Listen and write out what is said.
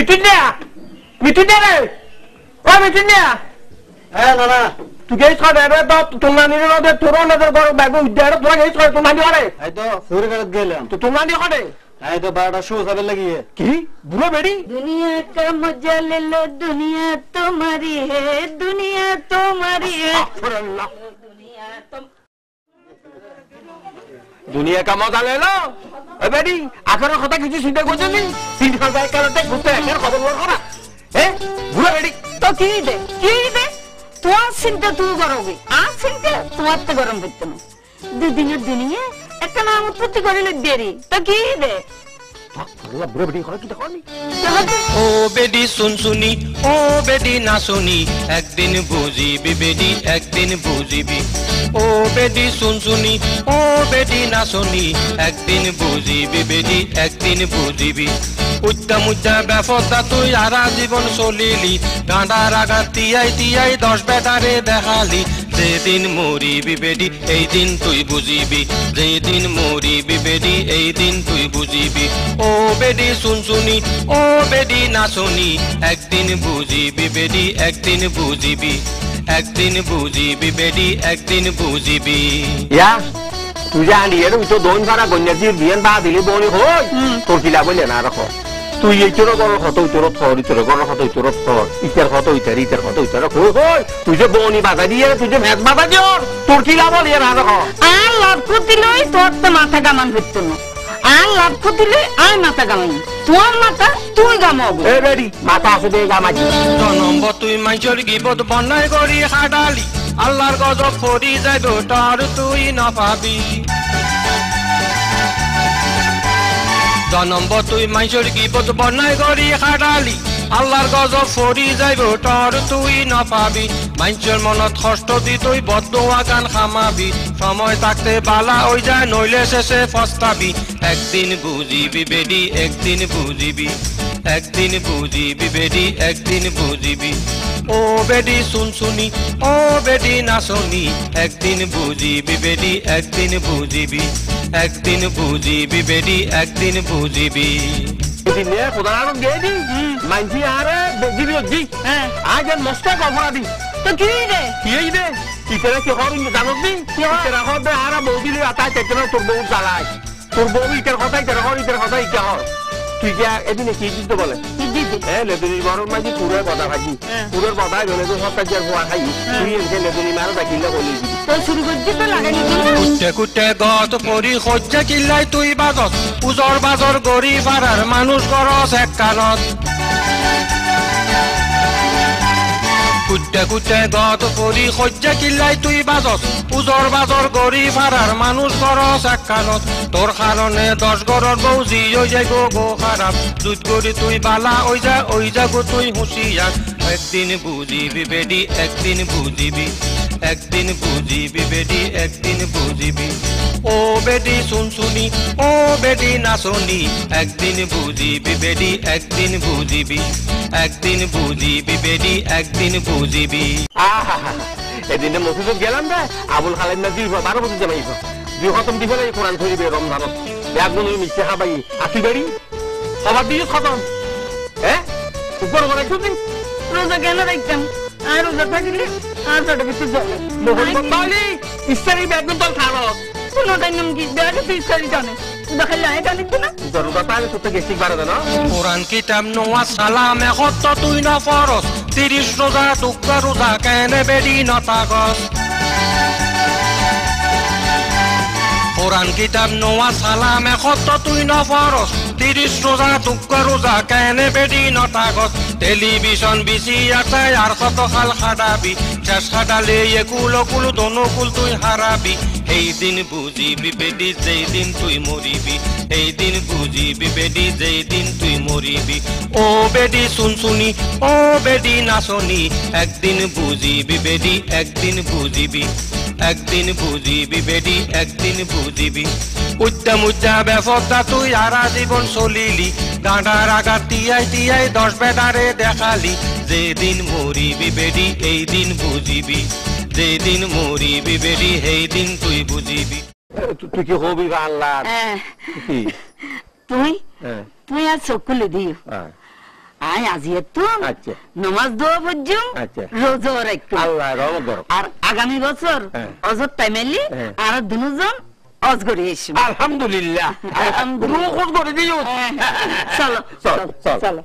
মিঠুনিয়া মিঠুনিয়া রে ও মিঠুনিয়া হ্যাঁ নানা তুই গেছ করে রে তো তোমার নিরে রে তোর নজর বড় ব্যাগ উদ্ধার তোরা গেছ করে তোমার নি করে এই তো ফুরগাত গেলাম তো তোমার নি করে এই তো 12টা শো হবে লাগিয়ে কি বুড়ো বেড়ি दुनिया का मजा ले लो दुनिया तुम्हारी है दुनिया तुम्हारी है दुनिया का मजा ले लो এ বেড়ি আখের কথা কিছু চিন্তা করছিস নি চিন্তা যায় কারণে ঘুরতে এর খবর বল করা বুড়ো বেড়ি तो की दे তোমার চিন্তা তুই করবি আর চিন্তা তোমার তো গরম হইতো না দুদিনের দুনিয়া একটা নাম উৎপত্তি করিলে দেরি তো কি দে বুড়ো বেড়ি করে কি দেখনি ও বেডি শুনশুনি ও বেডি না শুনি একদিন বুঝিবি বেডি একদিন বুঝিবি ও বেডি শুনশুনি ও বেডি না শুনি একদিন বুঝিবি বেডি একদিন বুঝিবি উচ্চা মুচ্চা ব্যাপকতা তুই সারা জীবন চলিলি গাঁডার আঘাত তিয়াই তিয়াই 10 বেটারে দেখালি যেদিন মরিবি বেডি এই দিন তুই বুঝিবি যেদিন মরিবি বেডি এই দিন তুই বুঝিবি ও বেডি শুনশুনি ও বেডি না শুনি একদিন বুঝিবি বেডি একদিন বুঝিবি একদিন বুঝিবি বেডি একদিন বুঝিবি ইয়া তুই জানি এর তো দোন ভাড়া গন্যাজির বিয়ান বা দিলি বনি হই তোর কিলা বলে না রাখো তুই এই তোর গর কত তোর থর তোর গর কত তোর থর ইতার কত ইতার কত ইতার কই কই তুই যে বনি বাধা দিয়ে তুই যে ভেদ বাধা দিও তোর কিলা বলে না রাখো আর লাভ দিলে তোর তো মাথা গামান হইতো না আর লাভ দিলে আর মাথা গামাই তোর মাথা তুই গামাবো এ বেডি মাথা আছে দে গামাজি জনম তুই মাইচর গিবত বনাই করি খাডালি আল্লাহর গজব পড়ি যাইব তোর তুই না পাবি জনম তুই মাইচর গিবত বনাই করি খাডালি আল্লাহর গজব পড়ি যাইব তোর তুই না পাবি মাইচর মনত কষ্ট দি তুই বদদোয়া গান খামাবি সময় থাকতে বালা ওই যায় নইলে শেষে ফস্তাবি একদিন বুঝিবি বেডি একদিন বুঝিবি একদিন বুঝিবি বেডি একদিন বুঝিবি ও বেডি শুনশুনি ও বেডি না শুনি একদিন বুঝিবি বেডি একদিন বুঝিবি একদিন বুঝিবি বেডি একদিন বুঝিবি এদিন নে খোদারাম গেদি মাইনছি আরে বেগিরি জি আজ মস্ত গফরাদি তো কি রে কি দে ইতারে কি হর জানো নি ইতারে হবে আরা বউদিলি আতা তেতনা তোর বউ চালায় তোর বউ ইতার কথা ইতারে হর ইতার কথা ইতা হর তুই কি এদিনে কি দিতে বলে লেদুনি বড় মাঝি পুরো কথা ভাজি পুরোর কথা গেলে তো সব কাজের হওয়া খাই তুই এসে লেদুনি মারো দাকিলে বলি দিবি তো শুরু করছি তো লাগাই কুটে কুটে গত পরি খজ্জা কিল্লাই তুই বাজত উজর বাজর গরি পাড়ার মানুষ গরস এক কানত কুটে কুটে গত পরি খজ্জা কিল্লাই তুই বাজত উজর বাজর গরি পাড়ার মানুষ গরস এক কানত তোর কারণে 10 গরর বউজি ওই যায় গো খারাপ দুধ গরি তুই বালা ওই যা গো তুই হুঁশিয়ার একদিন বুঝিবি বেডি একদিন বুঝিবি একদিন বুঝিবি বেডি একদিন বুঝিবি ও বেডি শুনশুনি ও বেডি না শুনি একদিন বুঝিবি বেডি একদিন বুঝিবি একদিন বুঝিবি বেডি একদিন বুঝিবি এদিনে মসজিদত গেলাম রে আবুল খালেদ না 12 বছর জামাইছ দুই খতম দি ফেলে কোরআন ধরিবে রমজানত একজন মিষ্টি খাবাই আসি বাড়ি সবার দিয়ে খতম উপর করে একটু দিন রোজা কেন রাখতাম আর রোজা থাকলে আর ছোট কিছু জলে মোহন বাউলি ইস্তারি বেগুন তো খাবো কোনটাই নাম কি দেখে তুই ইস্তারি জানে দেখালে আয় জানিস না জরুরত তাহলে তো গেছি বারে না কোরআন কিতাব নোয়া সালাম এখত তুই না ফরস 30 রোজা টুকা রোজা কেনে বেডি নতাগস কোরআন কিতাব নোয়া সালাম এখত তুই না ফরস 30 রোজা টুকা রোজা কেনে বেডি নতাগস টেলিভিশন বিসি আছে আর কত খাল খাডাবি শেষ খাডালে একুল কুল দনকুল তুই হারাবি এই দিন বুঝিবি বেডি যেই দিন তুই মরিবি এই দিন বুঝিবি বেডি যেই দিন তুই মরিবি ও বেডি শুনশুনি ও বেডি না শুনি একদিন বুঝিবি বেডি একদিন বুঝিবি একদিন বুঝিবি বেডি একদিন বুঝিবি উচ্চা মুচ্চা ব্যাপকতা তুই সারা জীবন চলিলি গাঁডার আঘাত তিয়াই তিয়াই 10 বেটারে দেখালি যেদিন মরিবি বেডি এই দিন বুঝিবি যেদিন মরিবি বেডি এই দিন তুই বুঝিবি তুই কি হবি আল্লাহ তুই তুই আর চোখ খুলে দিও আয় আজি একটু আচ্ছা। নামাজ দোয়া পর্যন্ত আচ্ছা। রোজার একটু আল্লাহ রহমত করো। আর আগামী বছর হ্যাঁ। অজর টাইমেলি হ্যাঁ। আর দুজন অজ করে এসব আলহামদুলিল্লাহ আলহামদুলিল্লাহ। রুখ করে দিও চলো চল, চল। চলো